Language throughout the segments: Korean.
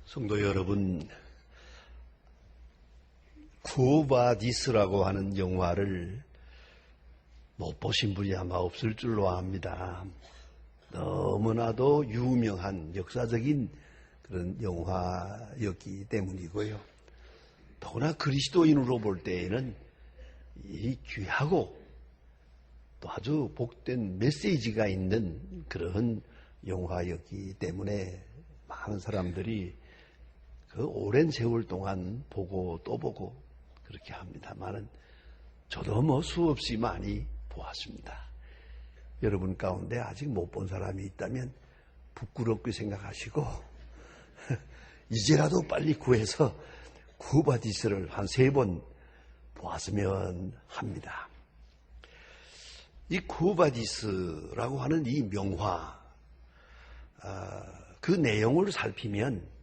성도 여러분, 쿠바디스라고 하는 영화를 못 보신 분이 아마 없을 줄로 압니다. 너무나도 유명한 역사적인 그런 영화였기 때문이고요. 더구나 그리스도인으로 볼 때에는 이 귀하고 또 아주 복된 메시지가 있는 그런 영화였기 때문에 많은 사람들이 그 오랜 세월 동안 보고 또 보고 그렇게 합니다만은 저도 수없이 많이 보았습니다. 여러분 가운데 아직 못 본 사람이 있다면 부끄럽게 생각하시고 이제라도 빨리 구해서 쿠바디스를 한 3번 보았으면 합니다. 이 쿠바디스라고 하는 이 명화, 그 내용을 살피면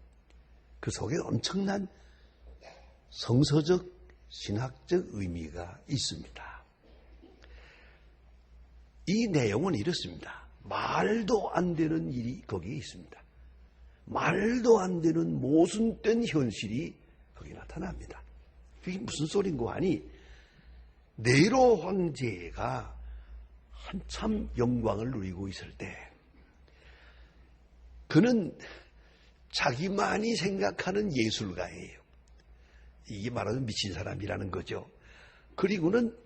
그 속에 엄청난 성서적, 신학적 의미가 있습니다. 이 내용은 이렇습니다. 말도 안 되는 일이 거기에 있습니다. 말도 안 되는 모순된 현실이 거기 나타납니다. 그게 무슨 소린고 하니, 네로 황제가 한참 영광을 누리고 있을 때 그는 자기만이 생각하는 예술가예요. 이게 말하면 미친 사람이라는 거죠. 그리고는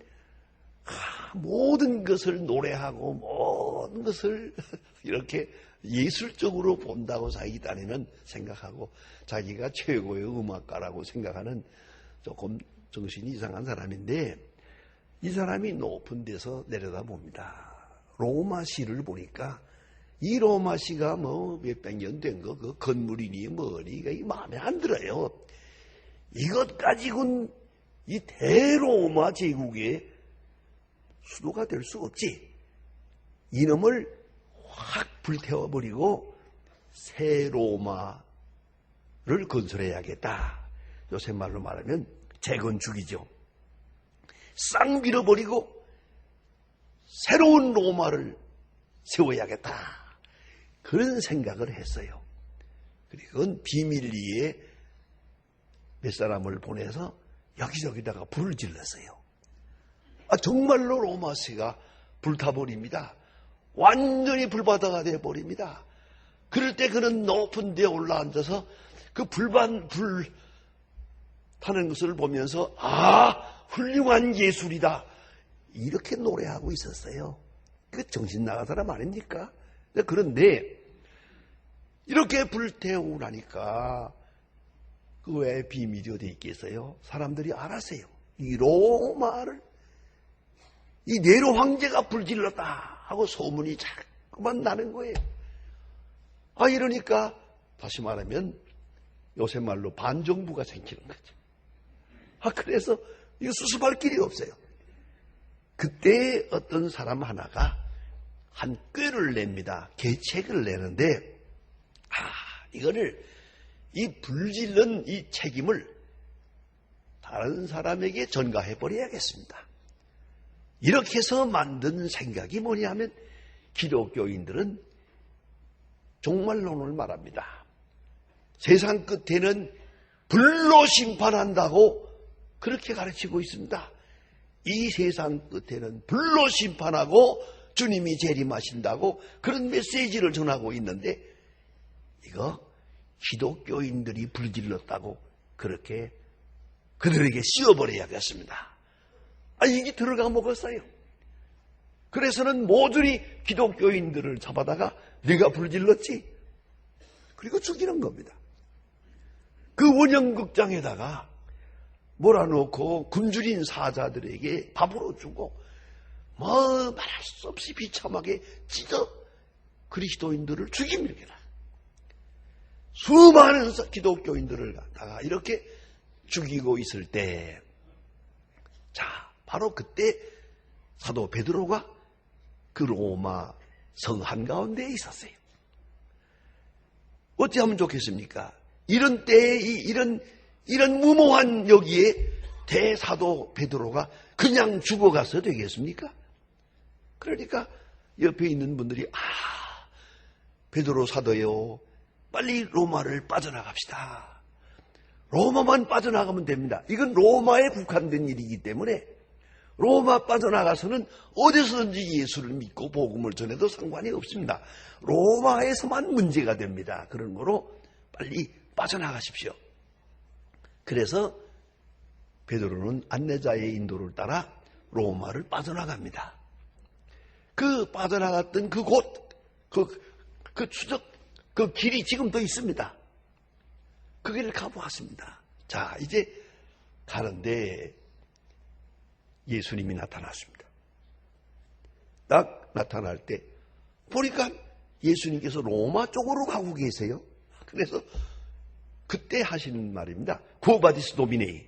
모든 것을 노래하고 모든 것을 이렇게 예술적으로 본다고 자기 딴에는 생각하고 자기가 최고의 음악가라고 생각하는 조금 정신이 이상한 사람인데, 이 사람이 높은 데서 내려다봅니다. 로마시를 보니까 이 로마시가 몇백 년 된 거, 그 건물이니 뭐니, 이게 마음에 안 들어요. 이것 가지고는 이 대로마 제국의 수도가 될 수 없지. 이놈을 확 불태워버리고 새 로마를 건설해야겠다. 요새 말로 말하면 재건축이죠. 싹 밀어버리고 새로운 로마를 세워야겠다. 그런 생각을 했어요. 그리고 비밀리에 몇 사람을 보내서 여기저기다가 불을 질렀어요. 정말로 로마시가 불타버립니다. 완전히 불바다가 되어버립니다. 그럴 때 그는 높은 데에 올라앉아서 그 불 타는 것을 보면서 훌륭한 예술이다. 이렇게 노래하고 있었어요. 그 정신 나간 사람 아닙니까? 그런데 이렇게 불태우고 나니까 그 왜 비밀이 어디 있겠어요? 사람들이 알았어요. 이 로마를 이 네로 황제가 불질렀다 하고 소문이 자꾸만 나는 거예요. 이러니까 다시 말하면 요새 말로 반정부가 생기는 거죠. 그래서 이거 수습할 길이 없어요. 그때 어떤 사람 하나가 한 꾀를 냅니다. 계책을 내는데, 이거를 이 불질른 이 책임을 다른 사람에게 전가해 버려야겠습니다. 이렇게 해서 만든 생각이 뭐냐 하면, 기독교인들은 종말론을 말합니다. 세상 끝에는 불로 심판한다고 그렇게 가르치고 있습니다. 이 세상 끝에는 불로 심판하고 주님이 재림하신다고 그런 메시지를 전하고 있는데, 이거 기독교인들이 불질렀다고 그렇게 그들에게 씌워버려야겠습니다. 이게 들어가 먹었어요. 그래서는 모조리 기독교인들을 잡아다가 네가 불질렀지? 그리고 죽이는 겁니다. 그 원형극장에다가 몰아놓고 굶주린 사자들에게 밥으로 주고 말할 수 없이 비참하게 찢어 그리스도인들을 죽입니다. 수많은 기독교인들을 갖다가 이렇게 죽이고 있을 때, 바로 그때 사도 베드로가 그 로마 성 한가운데에 있었어요. 어찌하면 좋겠습니까? 이런 때에 이런 무모한 여기에 대사도 베드로가 그냥 죽어가서 되겠습니까? 그러니까 옆에 있는 분들이 베드로 사도요, 빨리 로마를 빠져나갑시다. 로마만 빠져나가면 됩니다. 이건 로마에 국한된 일이기 때문에 로마 빠져나가서는 어디서든지 예수를 믿고 복음을 전해도 상관이 없습니다. 로마에서만 문제가 됩니다. 그런 거로 빨리 빠져나가십시오. 그래서 베드로는 안내자의 인도를 따라 로마를 빠져나갑니다. 그 빠져나갔던 그곳, 그 추적, 그 길이 지금도 있습니다. 그 길을 가보았습니다. 자, 이제 가는데 예수님이 나타났습니다. 딱 나타날 때 보니까 예수님께서 로마 쪽으로 가고 계세요. 그래서 그때 하시는 말입니다. 쿠오바디스 도미네이.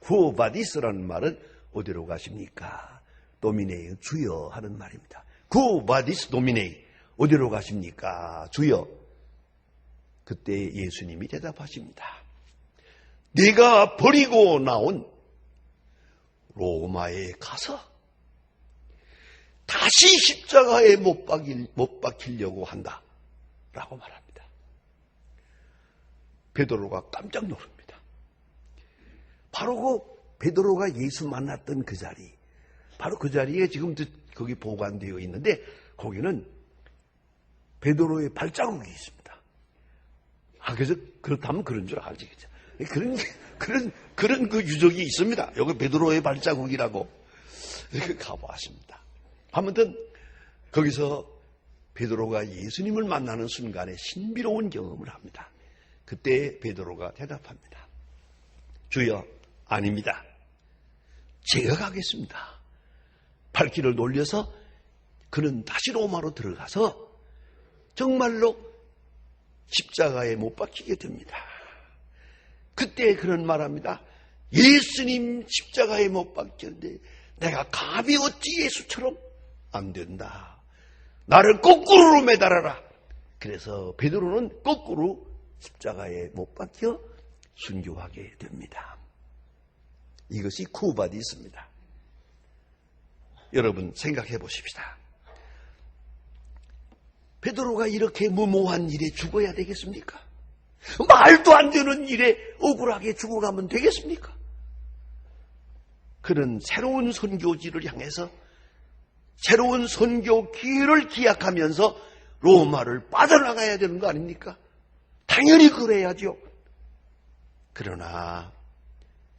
쿠오바디스라는 말은 어디로 가십니까? 도미네이, 주여 하는 말입니다. 쿠오바디스 도미네이. 어디로 가십니까? 주여. 그때 예수님이 대답하십니다. 네가 버리고 나온 로마에 가서 다시 십자가에 못 박히려고 한다 라고 말합니다. 베드로가 깜짝 놀랍니다. 바로 그 베드로가 예수 만났던 그 자리, 바로 그 자리에 지금 거기 보관되어 있는데 거기는 베드로의 발자국이 있습니다. 그래서 그렇다면 그런 줄 알지겠죠. 그런 그 유적이 있습니다. 여기 베드로의 발자국이라고 이렇게 가보았습니다. 아무튼 거기서 베드로가 예수님을 만나는 순간에 신비로운 경험을 합니다. 그때 베드로가 대답합니다. 주여, 아닙니다. 제가 가겠습니다. 발길을 돌려서 그는 다시 로마로 들어가서 정말로 십자가에 못 박히게 됩니다. 그때 그런 말합니다. 예수님 십자가에 못 박혔는데 내가 감히 어찌 예수처럼 안 된다. 나를 거꾸로 매달아라. 그래서 베드로는 거꾸로 십자가에 못 박혀 순교하게 됩니다. 이것이 쿠오바디스입니다. 여러분 생각해 보십시다. 베드로가 이렇게 무모한 일에 죽어야 되겠습니까? 말도 안 되는 일에 억울하게 죽어가면 되겠습니까? 그는 새로운 선교지를 향해서 새로운 선교 기회를 기약하면서 로마를 빠져나가야 되는 거 아닙니까? 당연히 그래야죠. 그러나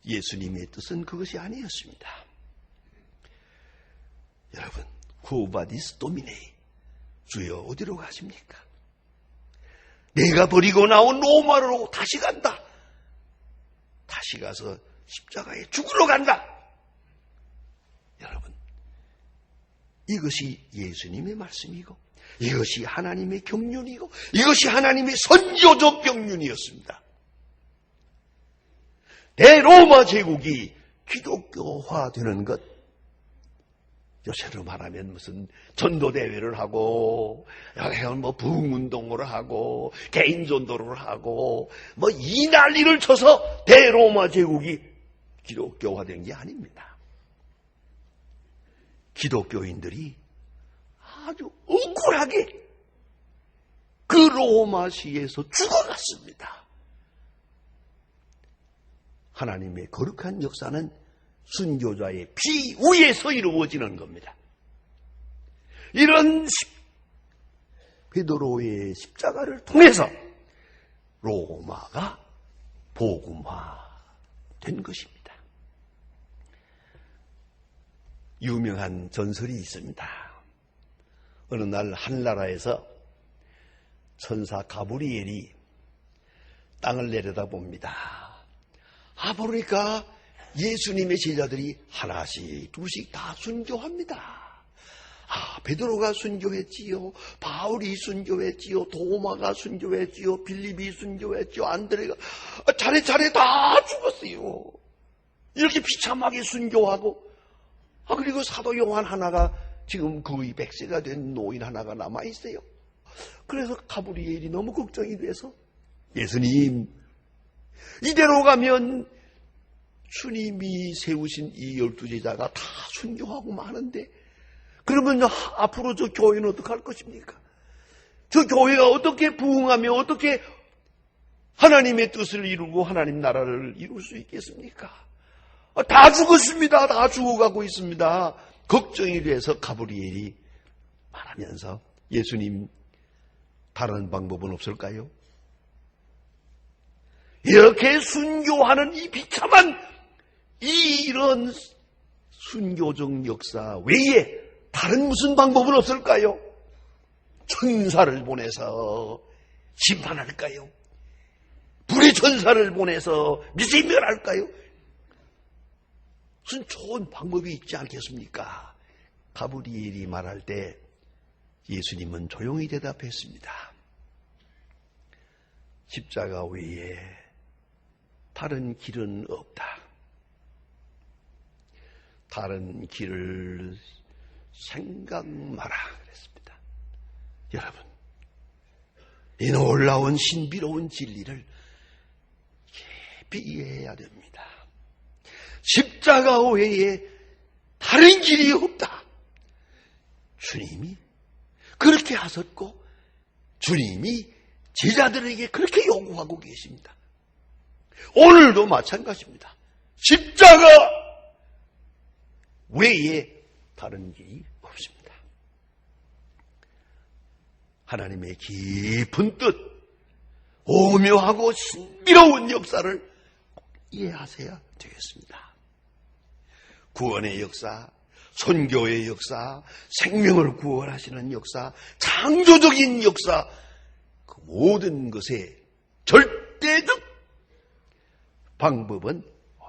예수님의 뜻은 그것이 아니었습니다. 여러분, 쿠오바디스 도미네이, 주여 어디로 가십니까? 내가 버리고 나온 로마로 다시 간다. 다시 가서 십자가에 죽으러 간다. 여러분, 이것이 예수님의 말씀이고 이것이 하나님의 경륜이고 이것이 하나님의 선교적 경륜이었습니다. 대로마 제국이 기독교화되는 것, 요새로 말하면 무슨 전도대회를 하고, 뭐 부흥운동을 하고, 개인전도를 하고, 뭐 이 난리를 쳐서 대로마 제국이 기독교화된 게 아닙니다. 기독교인들이 아주 억울하게 그 로마시에서 죽어갔습니다. 하나님의 거룩한 역사는 순교자의 피 위에서 이루어지는 겁니다. 이런 베드로의 십자가를 통해서 로마가 복음화된 것입니다. 유명한 전설이 있습니다. 어느 날 한나라에서 천사 가브리엘이 땅을 내려다봅니다. 보니까 예수님의 제자들이 하나씩 둘씩 다 순교합니다. 베드로가 순교했지요. 바울이 순교했지요. 도마가 순교했지요. 빌립이 순교했지요. 안드레가 차례차례 다 죽었어요. 이렇게 비참하게 순교하고 그리고 사도 요한 하나가 지금 거의 100세가 된 노인 하나가 남아있어요. 그래서 가브리엘이 너무 걱정이 돼서 예수님, 이대로 가면 주님이 세우신 이 12제자가 다 순교하고 마는데 그러면 앞으로 저 교회는 어떻게 할 것입니까? 저 교회가 어떻게 부흥하며 어떻게 하나님의 뜻을 이루고 하나님 나라를 이룰 수 있겠습니까? 다 죽었습니다. 다 죽어가고 있습니다. 걱정이 돼서 가브리엘이 말하면서 예수님, 다른 방법은 없을까요? 이렇게 순교하는 이 비참한 이런 순교적 역사 외에 다른 무슨 방법은 없을까요? 천사를 보내서 심판할까요? 불의 천사를 보내서 미세멸할까요? 무슨 좋은 방법이 있지 않겠습니까? 가브리엘이 말할 때 예수님은 조용히 대답했습니다. 십자가 외에 다른 길은 없다. 다른 길을 생각 마라 그랬습니다. 여러분, 이 놀라운 신비로운 진리를 깊이 이해해야 됩니다. 십자가 외에 다른 길이 없다. 주님이 그렇게 하셨고 주님이 제자들에게 그렇게 요구하고 계십니다. 오늘도 마찬가지입니다. 십자가 외에 다른 길이 없습니다. 하나님의 깊은 뜻, 오묘하고 신비로운 역사를 이해하셔야 되겠습니다. 구원의 역사, 선교의 역사, 생명을 구원하시는 역사, 창조적인 역사, 그 모든 것의 절대적 방법은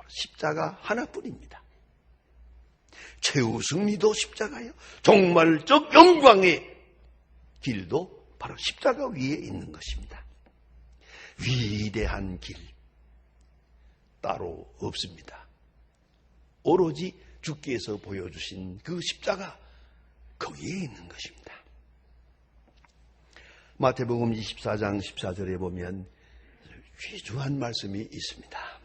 십자가 하나뿐입니다. 최후 승리도 십자가예요. 종말적 영광의 길도 바로 십자가 위에 있는 것입니다. 위대한 길 따로 없습니다. 오로지 주께서 보여주신 그 십자가 거기에 있는 것입니다. 마태복음 24장 14절에 보면 귀중한 말씀이 있습니다.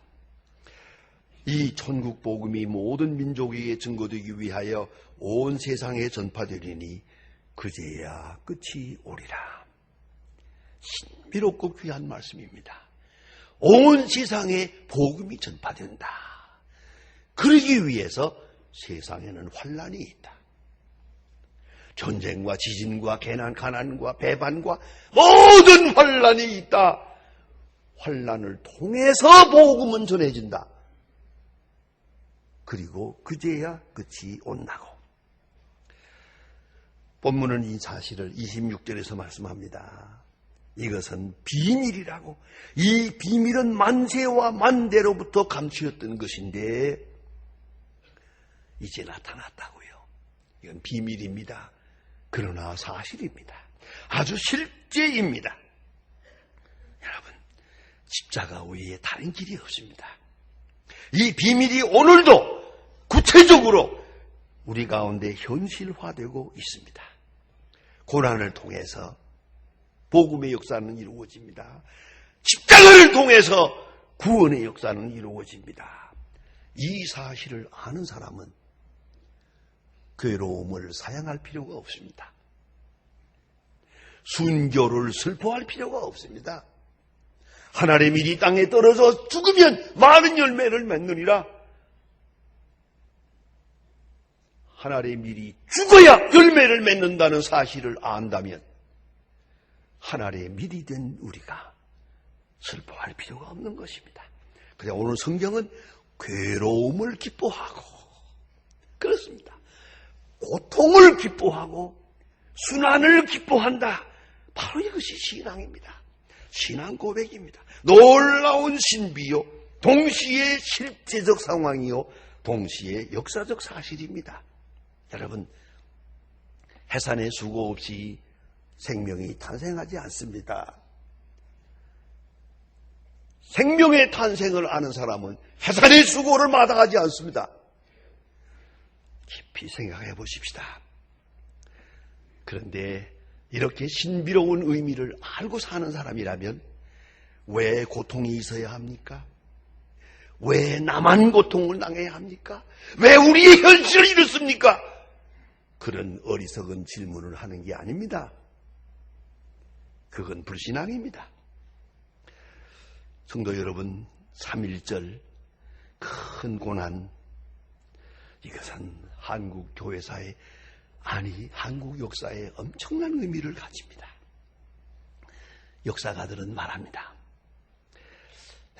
이 천국 복음이 모든 민족에게 증거되기 위하여 온 세상에 전파되리니 그제야 끝이 오리라. 신비롭고 귀한 말씀입니다. 온 세상에 복음이 전파된다. 그러기 위해서 세상에는 환난이 있다. 전쟁과 지진과 가난과 배반과 모든 환난이 있다. 환난을 통해서 복음은 전해진다. 그리고 그제야 끝이 온다고. 본문은 이 사실을 26절에서 말씀합니다. 이것은 비밀이라고. 이 비밀은 만세와 만대로부터 감추었던 것인데 이제 나타났다고요. 이건 비밀입니다. 그러나 사실입니다. 아주 실제입니다. 여러분, 십자가 외에 다른 길이 없습니다. 이 비밀이 오늘도 구체적으로 우리 가운데 현실화되고 있습니다. 고난을 통해서 복음의 역사는 이루어집니다. 십자가를 통해서 구원의 역사는 이루어집니다. 이 사실을 아는 사람은 괴로움을 사양할 필요가 없습니다. 순교를 슬퍼할 필요가 없습니다. 하나님의 밀이 땅에 떨어져 죽으면 많은 열매를 맺느니라. 하나님의 밀이 죽어야 열매를 맺는다는 사실을 안다면 하나님의 밀이 된 우리가 슬퍼할 필요가 없는 것입니다. 그래서 오늘 성경은 괴로움을 기뻐하고 그렇습니다. 고통을 기뻐하고 순환을 기뻐한다. 바로 이것이 신앙입니다. 신앙 고백입니다. 놀라운 신비요, 동시에 실제적 상황이요, 동시에 역사적 사실입니다. 여러분, 해산의 수고 없이 생명이 탄생하지 않습니다. 생명의 탄생을 아는 사람은 해산의 수고를 마다하지 않습니다. 깊이 생각해 보십시다. 그런데 이렇게 신비로운 의미를 알고 사는 사람이라면 왜 고통이 있어야 합니까? 왜 나만 고통을 당해야 합니까? 왜 우리의 현실을 이렇습니까? 그런 어리석은 질문을 하는 게 아닙니다. 그건 불신앙입니다. 성도 여러분, 3.1절 큰 고난, 이것은 한국 교회사에, 아니 한국 역사에 엄청난 의미를 가집니다. 역사가들은 말합니다.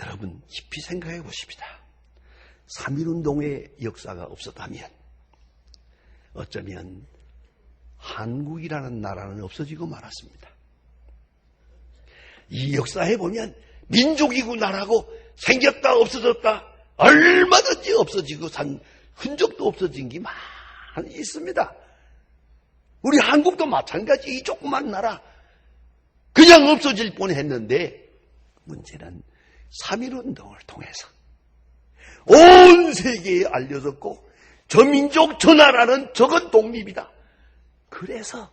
여러분 깊이 생각해 보십시다. 3.1운동의 역사가 없었다면 어쩌면 한국이라는 나라는 없어지고 말았습니다. 이 역사에 보면 민족이고 나라고 생겼다 없어졌다 얼마든지 없어지고 산 흔적도 없어진 게 많이 있습니다. 우리 한국도 마찬가지. 이 조그만 나라 그냥 없어질 뻔했는데 문제는 3.1운동을 통해서 온 세계에 알려졌고 저 민족 저 나라는 저건 독립이다. 그래서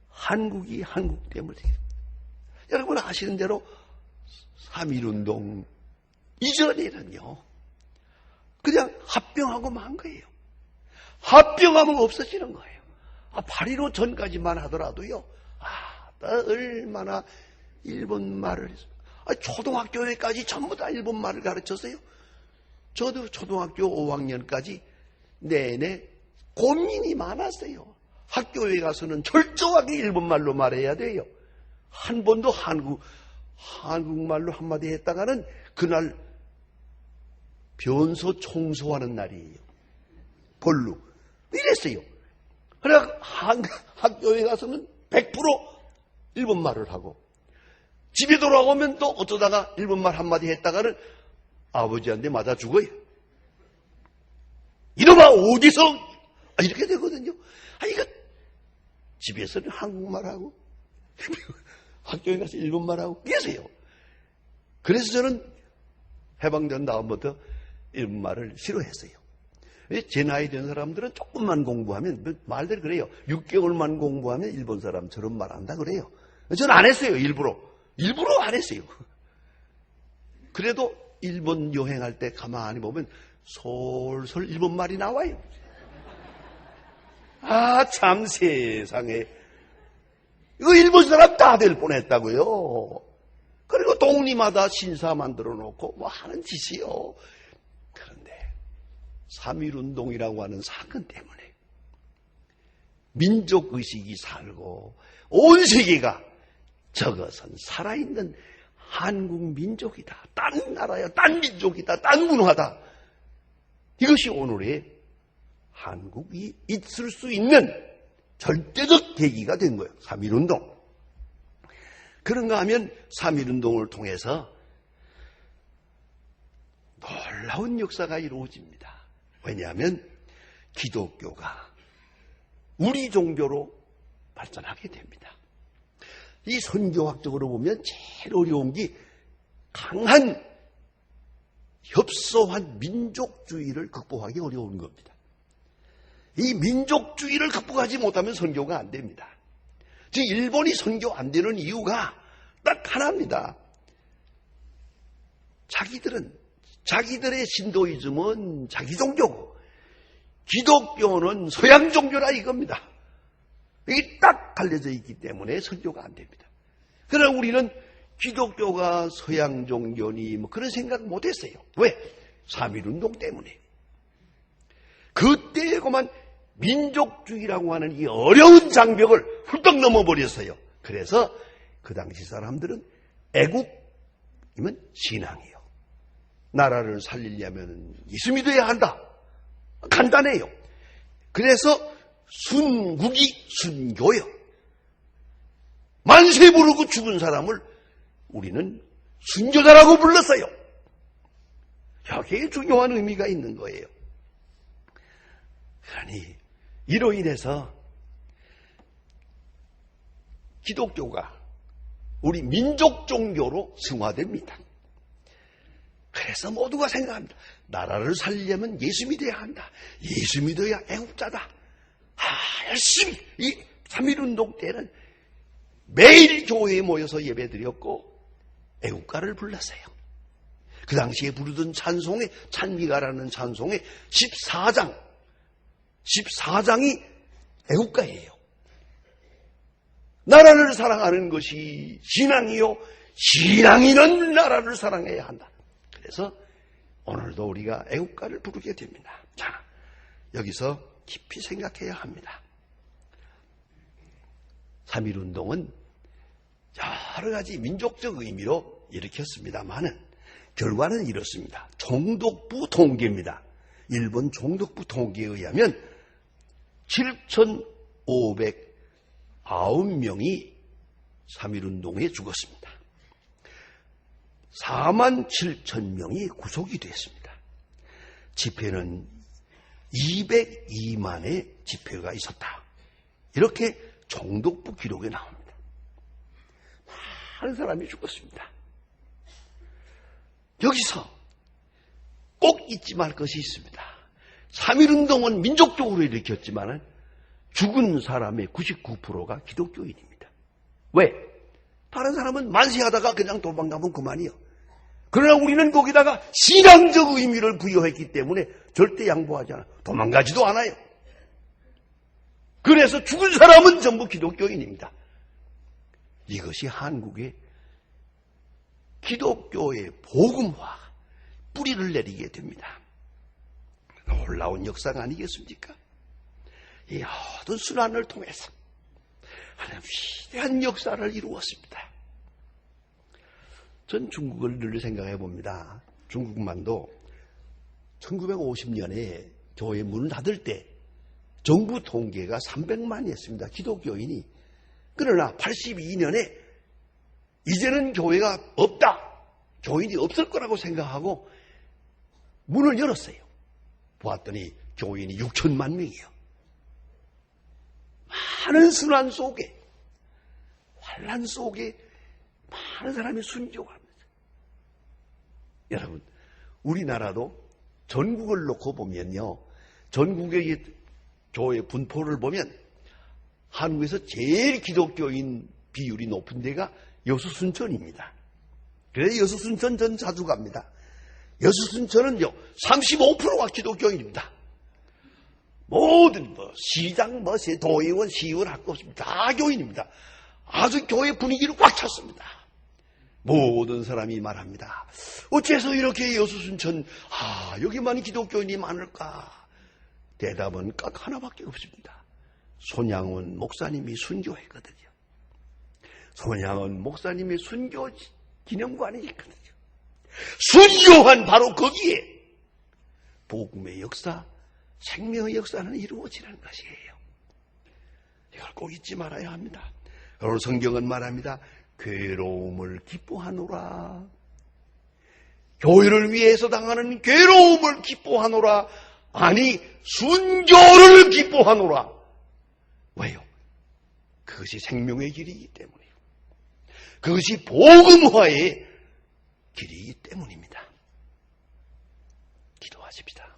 한국이 한국 때문에 여러분 아시는 대로 3.1운동 이전에는요 그냥 합병하고 만 거예요. 합병하면 없어지는 거예요. 8.15 전까지만 하더라도요 얼마나 일본말을 초등학교에까지 전부 다 일본말을 가르쳤어요. 저도 초등학교 5학년까지 내내 고민이 많았어요. 학교에 가서는 철저하게 일본말로 말해야 돼요. 한 번도 한국말로 한마디 했다가는 그날 변소 청소하는 날이에요. 벌로. 이랬어요. 그래서 학교에 가서는 100% 일본말을 하고 집에 돌아오면 또 어쩌다가 일본말 한마디 했다가는 아버지한테 맞아 죽어요. 이놈아 어디서 이렇게 되거든요. 이거 집에서는 한국말하고 학교에 가서 일본말하고 계세요. 그래서 저는 해방된 다음부터 일본말을 싫어했어요. 제 나이 된 사람들은 조금만 공부하면 말들 그래요. 6개월만 공부하면 일본 사람처럼 말한다 그래요. 저는 안 했어요. 일부러 안 했어요. 그래도 일본 여행할 때 가만히 보면 솔솔 일본말이 나와요. 참 세상에 이거 일본 사람 다 될 뻔했다고요. 그리고 동리마다 신사 만들어 놓고 뭐 하는 짓이요. 그런데 3.1운동이라고 하는 사건 때문에 민족의식이 살고 온 세계가 저것은 살아있는 한국 민족이다. 딴 나라야, 딴 민족이다, 딴 문화다. 이것이 오늘의 한국이 있을 수 있는 절대적 계기가 된 거예요. 3.1운동. 그런가 하면 3.1운동을 통해서 놀라운 역사가 이루어집니다. 왜냐하면 기독교가 우리 종교로 발전하게 됩니다. 이 선교학적으로 보면 제일 어려운 게 강한 협소한 민족주의를 극복하기 어려운 겁니다. 이 민족주의를 극복하지 못하면 선교가 안 됩니다. 지금 일본이 선교 안 되는 이유가 딱 하나입니다. 자기들의 신도이즘은 자기 종교고 기독교는 서양 종교라 이겁니다. 이게 딱 갈려져 있기 때문에 선교가 안 됩니다. 그러나 우리는 기독교가 서양 종교니 뭐 그런 생각 못 했어요. 왜? 3.1운동 때문에. 그때에만 민족주의라고 하는 이 어려운 장벽을 훌떡 넘어버렸어요. 그래서 그 당시 사람들은 애국이면 신앙이에요. 나라를 살리려면 예수 믿어야 한다. 간단해요. 그래서 순국이 순교요. 만세 부르고 죽은 사람을 우리는 순교자라고 불렀어요. 여기에 중요한 의미가 있는 거예요. 그러니 이로 인해서 기독교가 우리 민족 종교로 승화됩니다. 그래서 모두가 생각합니다. 나라를 살리려면 예수 믿어야 한다. 예수 믿어야 애국자다. 열심히 이 3.1운동 때는 매일 교회에 모여서 예배드렸고 애국가를 불렀어요. 그 당시에 부르던 찬송에 찬미가라는 찬송의 14장이 애국가예요. 나라를 사랑하는 것이 신앙이요 신앙인은 나라를 사랑해야 한다. 그래서 오늘도 우리가 애국가를 부르게 됩니다. 자, 여기서 깊이 생각해야 합니다. 3.1운동은 여러 가지 민족적 의미로 일으켰습니다만은 결과는 이렇습니다. 총독부 통계입니다. 일본 총독부 통계에 의하면 7,509명이 3.1운동에 죽었습니다. 47,000명이 구속이 됐습니다. 집회는 202만의 집회가 있었다. 이렇게 총독부 기록에 나옵니다. 많은 사람이 죽었습니다. 여기서 꼭 잊지 말 것이 있습니다. 3.1운동은 민족적으로 일으켰지만 죽은 사람의 99%가 기독교인입니다. 왜? 다른 사람은 만세하다가 그냥 도망가면 그만이요. 그러나 우리는 거기다가 신앙적 의미를 부여했기 때문에 절대 양보하지 않아요. 도망가지도 않아요. 그래서 죽은 사람은 전부 기독교인입니다. 이것이 한국의 기독교의 복음화 뿌리를 내리게 됩니다. 놀라운 역사가 아니겠습니까? 이 모든 순환을 통해서 하나님 위대한 역사를 이루었습니다. 전 중국을 늘 생각해 봅니다. 중국만도 1950년에 교회 문을 닫을 때 정부 통계가 300만이었습니다. 기독교인이. 그러나 82년에 이제는 교회가 없다. 교인이 없을 거라고 생각하고 문을 열었어요. 보았더니 교인이 6천만 명이요. 많은 순환 속에, 환란 속에 많은 사람이 순교합니다. 여러분, 우리나라도 전국을 놓고 보면요, 전국의 교회 분포를 보면 한국에서 제일 기독교인 비율이 높은 데가 여수순천입니다. 그래서 여수순천 전 자주 갑니다. 여수순천은요 35%가 기독교인입니다. 모든 시장, 도의원, 시의원 할 것 없습니다. 다 교인입니다. 아주 교회 분위기를 꽉 찼습니다. 모든 사람이 말합니다. 어째서 이렇게 여수순천 여기만 기독교인이 많을까? 대답은 딱 하나밖에 없습니다. 손양원 목사님이 순교했거든요. 손양원 목사님의 순교 기념관이 있거든요. 순교한 바로 거기에 복음의 역사, 생명의 역사는 이루어지는 것이에요. 이걸 꼭 잊지 말아야 합니다. 오늘 성경은 말합니다. 괴로움을 기뻐하노라. 교회를 위해서 당하는 괴로움을 기뻐하노라. 아니, 순교를 기뻐하노라. 왜요? 그것이 생명의 길이기 때문이에요. 그것이 복음화의 길이기 때문입니다. 기도하십시다.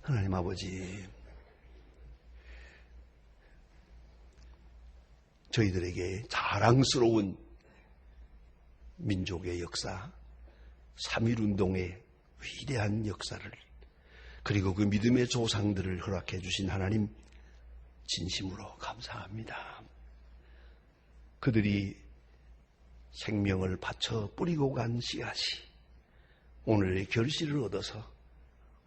하나님 아버지, 저희들에게 자랑스러운 민족의 역사, 3.1운동의 위대한 역사를, 그리고 그 믿음의 조상들을 허락해 주신 하나님 진심으로 감사합니다. 그들이 생명을 바쳐 뿌리고 간 씨앗이 오늘의 결실을 얻어서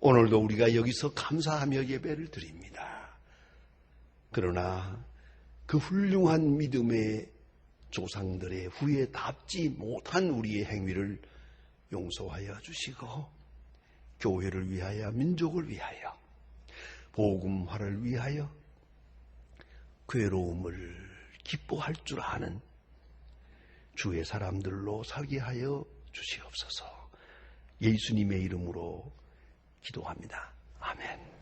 오늘도 우리가 여기서 감사하며 예배를 드립니다. 그러나 그 훌륭한 믿음의 조상들의 후에 답지 못한 우리의 행위를 용서하여 주시고 교회를 위하여, 민족을 위하여, 복음화를 위하여 괴로움을 기뻐할 줄 아는 주의 사람들로 살게 하여 주시옵소서. 예수님의 이름으로 기도합니다. 아멘.